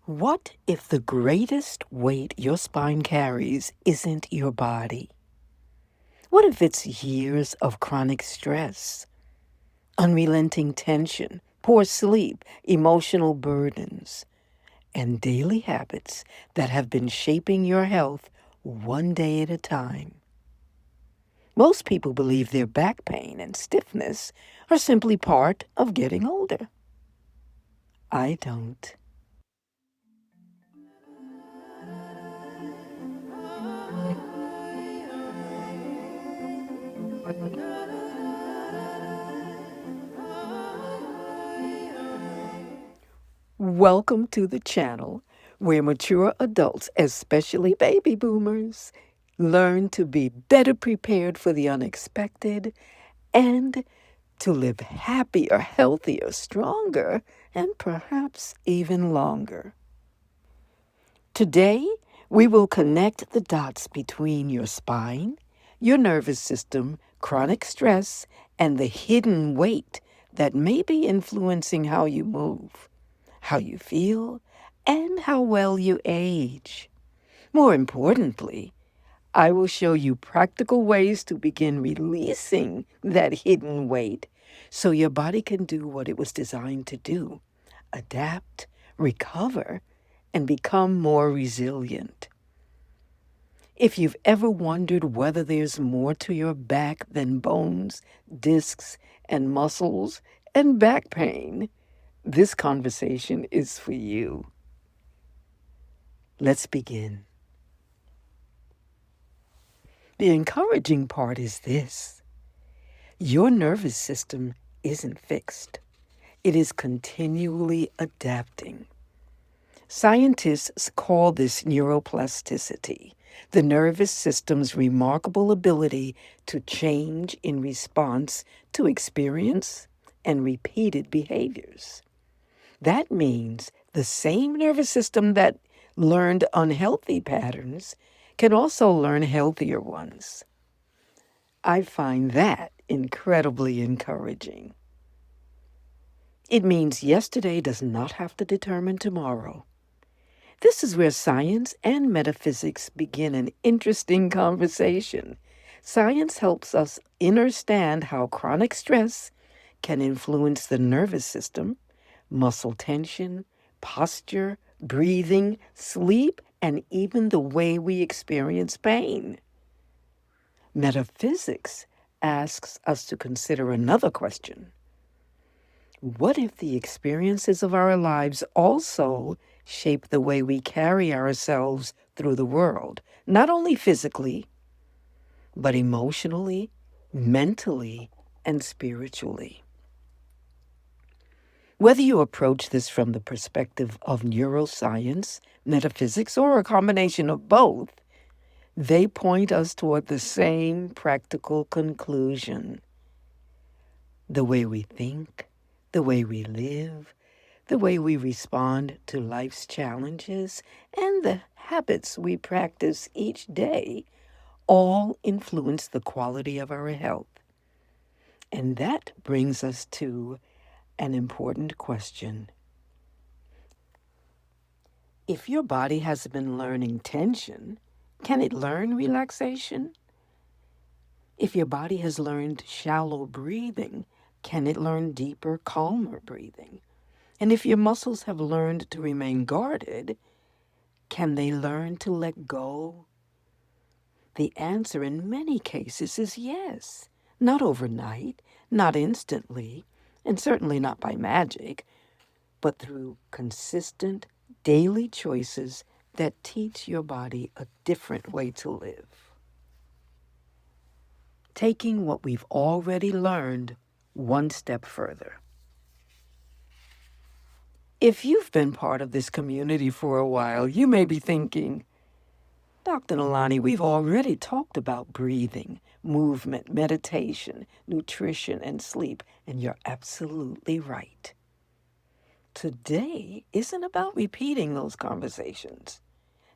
What if the greatest weight your spine carries isn't your body? What if it's years of chronic stress, unrelenting tension, poor sleep, emotional burdens, and daily habits that have been shaping your health one day at a time? Most people believe their back pain and stiffness are simply part of getting older. I don't. Welcome to the channel where mature adults, especially baby boomers, learn to be better prepared for the unexpected and to live happier, healthier, stronger, and perhaps even longer. Today, we will connect the dots between your spine, your nervous system, chronic stress, and the hidden weight that may be influencing how you move, how you feel, and how well you age. More importantly, I will show you practical ways to begin releasing that hidden weight so your body can do what it was designed to do: adapt, recover, and become more resilient. If you've ever wondered whether there's more to your back than bones, discs, and muscles, and back pain, this conversation is for you. Let's begin. The encouraging part is this: your nervous system isn't fixed. It is continually adapting. Scientists call this neuroplasticity, the nervous system's remarkable ability to change in response to experience and repeated behaviors. That means the same nervous system that learned unhealthy patterns can also learn healthier ones. I find that incredibly encouraging. It means yesterday does not have to determine tomorrow. This is where science and metaphysics begin an interesting conversation. Science helps us understand how chronic stress can influence the nervous system, muscle tension, posture, breathing, sleep, and even the way we experience pain. Metaphysics asks us to consider another question. What if the experiences of our lives also shape the way we carry ourselves through the world, not only physically, but emotionally, mentally, and spiritually? Whether you approach this from the perspective of neuroscience, metaphysics, or a combination of both, they point us toward the same practical conclusion. The way we think, the way we live, the way we respond to life's challenges, and the habits we practice each day all influence the quality of our health. And that brings us to an important question. If your body has been learning tension, can it learn relaxation? If your body has learned shallow breathing, can it learn deeper, calmer breathing? And if your muscles have learned to remain guarded, can they learn to let go? The answer in many cases is yes. Not overnight, not instantly, and certainly not by magic, but through consistent daily choices that teach your body a different way to live. Taking what we've already learned one step further. If you've been part of this community for a while, you may be thinking, Dr. Nalani, we've already talked about breathing, movement, meditation, nutrition, and sleep, and you're absolutely right. Today isn't about repeating those conversations.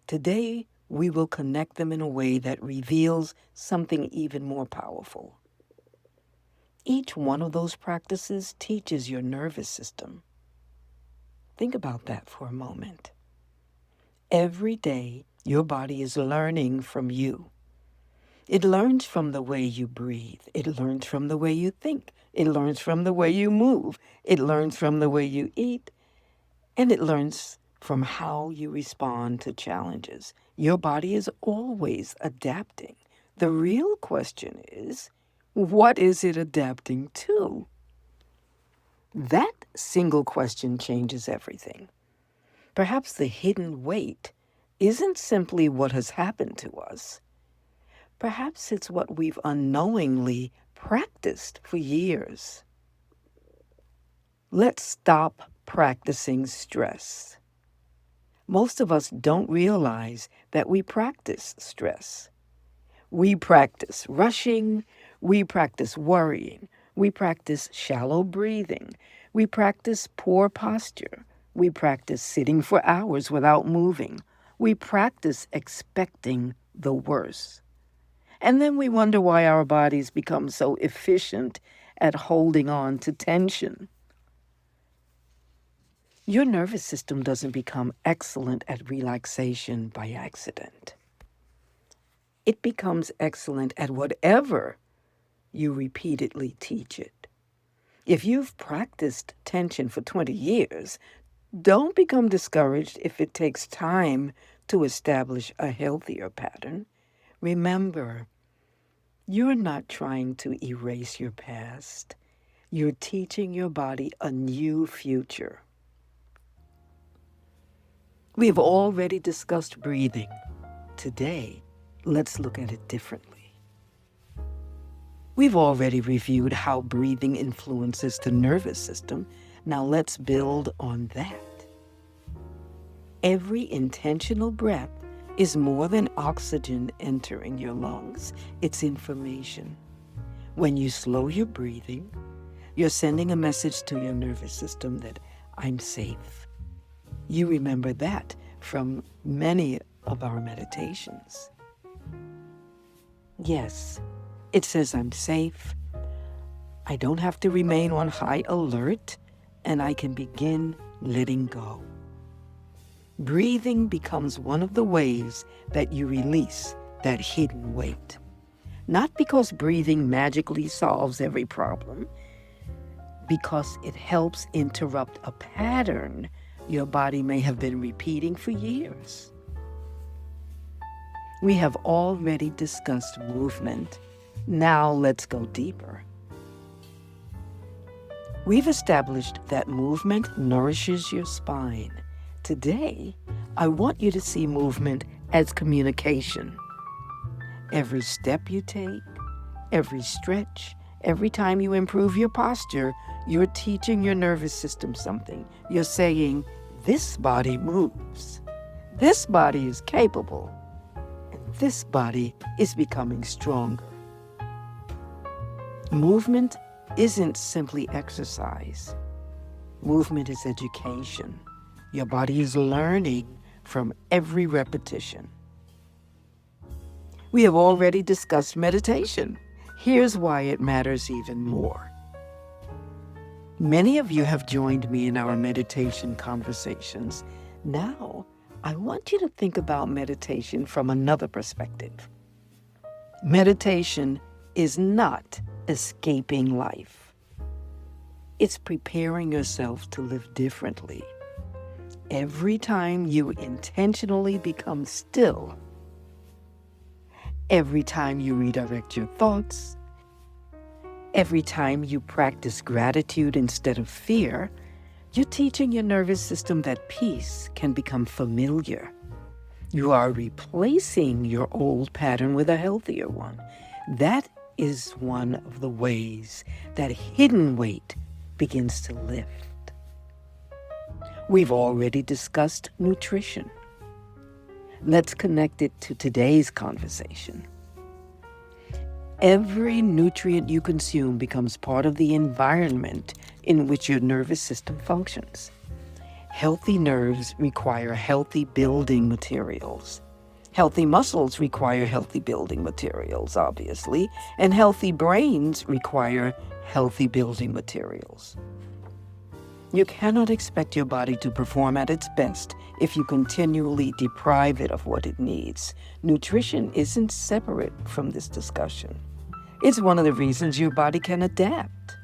Today, we will connect them in a way that reveals something even more powerful. Each one of those practices teaches your nervous system. Think about that for a moment. Every day, your body is learning from you. It learns from the way you breathe. It learns from the way you think. It learns from the way you move. It learns from the way you eat. And it learns from how you respond to challenges. Your body is always adapting. The real question is, what is it adapting to? That single question changes everything. Perhaps the hidden weight isn't simply what has happened to us. Perhaps it's what we've unknowingly practiced for years. Let's stop practicing stress. Most of us don't realize that we practice stress. We practice rushing, we practice worrying, we practice shallow breathing, we practice poor posture, we practice sitting for hours without moving, we practice expecting the worst. And then we wonder why our bodies become so efficient at holding on to tension. Your nervous system doesn't become excellent at relaxation by accident. It becomes excellent at whatever you repeatedly teach it. If you've practiced tension for 20 years, don't become discouraged if it takes time to establish a healthier pattern. Remember, you're not trying to erase your past. You're teaching your body a new future. We've already discussed breathing. Today, let's look at it differently. We've already reviewed how breathing influences the nervous system. Now let's build on that. Every intentional breath is more than oxygen entering your lungs. It's information. When you slow your breathing, you're sending a message to your nervous system that I'm safe. You remember that from many of our meditations. Yes, it says I'm safe. I don't have to remain on high alert, and I can begin letting go. Breathing becomes one of the ways that you release that hidden weight. Not because breathing magically solves every problem, because it helps interrupt a pattern your body may have been repeating for years. We have already discussed movement. Now let's go deeper. We've established that movement nourishes your spine. Today, I want you to see movement as communication. Every step you take, every stretch, every time you improve your posture, you're teaching your nervous system something. You're saying, this body moves. This body is capable. And this body is becoming stronger. Movement isn't simply exercise. Movement is education. Your body is learning from every repetition. We have already discussed meditation. Here's why it matters even more. Many of you have joined me in our meditation conversations. Now, I want you to think about meditation from another perspective. Meditation is not escaping life. It's preparing yourself to live differently. Every time you intentionally become still, every time you redirect your thoughts, every time you practice gratitude instead of fear, you're teaching your nervous system that peace can become familiar. You are replacing your old pattern with a healthier one. That is one of the ways that hidden weight begins to lift. We've already discussed nutrition. Let's connect it to today's conversation. Every nutrient you consume becomes part of the environment in which your nervous system functions. Healthy nerves require healthy building materials. Healthy muscles require healthy building materials, obviously, and healthy brains require healthy building materials. You cannot expect your body to perform at its best if you continually deprive it of what it needs. Nutrition isn't separate from this discussion. It's one of the reasons your body can adapt.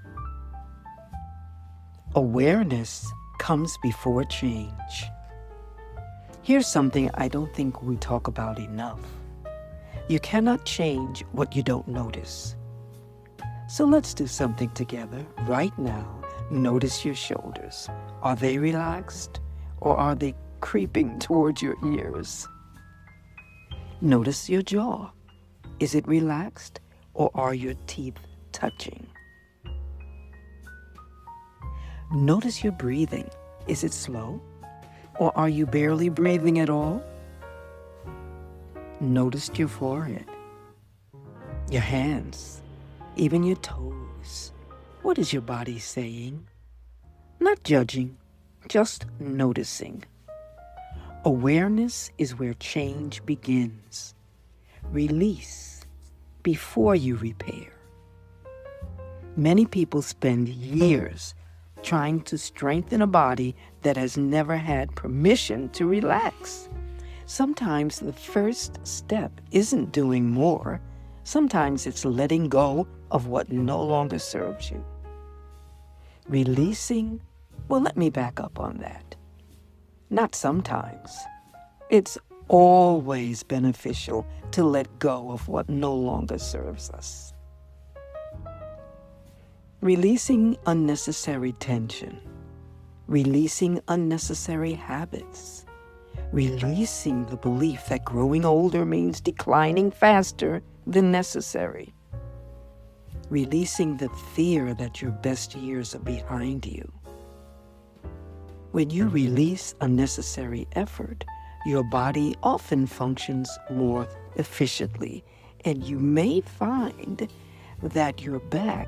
Awareness comes before change. Here's something I don't think we talk about enough. You cannot change what you don't notice. So let's do something together right now. Notice your shoulders. Are they relaxed or are they creeping towards your ears? Notice your jaw. Is it relaxed or are your teeth touching? Notice your breathing. Is it slow or are you barely breathing at all? Notice your forehead, your hands, even your toes. What is your body saying? Not judging, just noticing. Awareness is where change begins. Release before you repair. Many people spend years trying to strengthen a body that has never had permission to relax. Sometimes the first step isn't doing more. Sometimes it's letting go of what no longer serves you. Releasing, well, let me back up on that. Not sometimes. It's always beneficial to let go of what no longer serves us. Releasing unnecessary tension. Releasing unnecessary habits. Releasing the belief that growing older means declining faster than necessary. Releasing the fear that your best years are behind you. When you release unnecessary effort, your body often functions more efficiently, and you may find that your back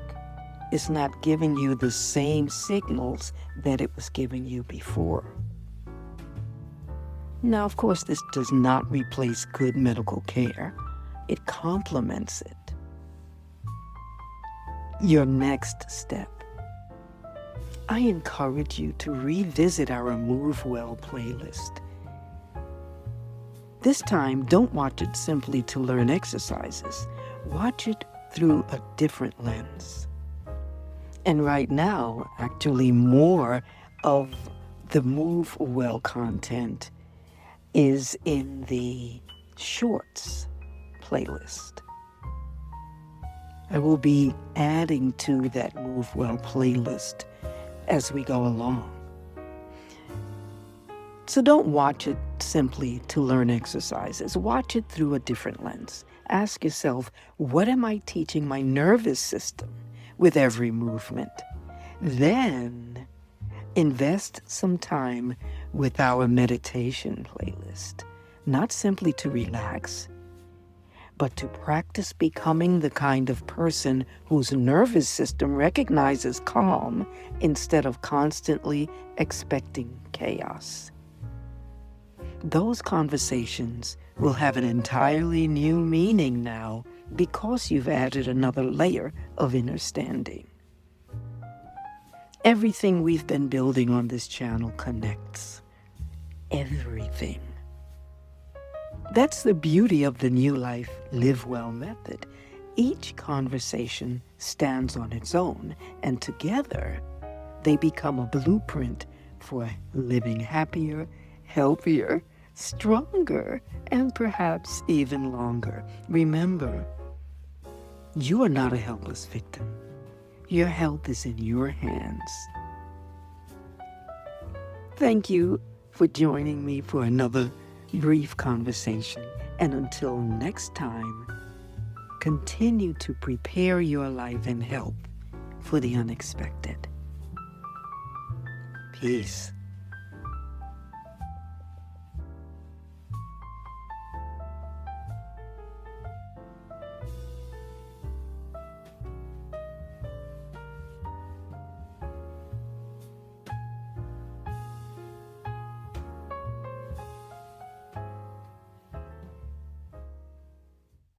is not giving you the same signals that it was giving you before. Now, of course, this does not replace good medical care. It complements it. Your next step. I encourage you to revisit our Move Well playlist. This time, don't watch it simply to learn exercises. Watch it through a different lens. And right now, actually, more of the Move Well content is in the Shorts playlist. I will be adding to that Move Well playlist as we go along. So don't watch it simply to learn exercises. Watch it through a different lens. Ask yourself, what am I teaching my nervous system with every movement? Then invest some time with our meditation playlist, not simply to relax, but to practice becoming the kind of person whose nervous system recognizes calm instead of constantly expecting chaos. Those conversations will have an entirely new meaning now because you've added another layer of understanding. Everything we've been building on this channel connects. Everything. That's the beauty of the New Life Live Well method. Each conversation stands on its own, and together they become a blueprint for living happier, healthier, stronger, and perhaps even longer. Remember, you are not a helpless victim. Your health is in your hands. Thank you for joining me for another brief conversation. And until next time, continue to prepare your life and health for the unexpected. Peace.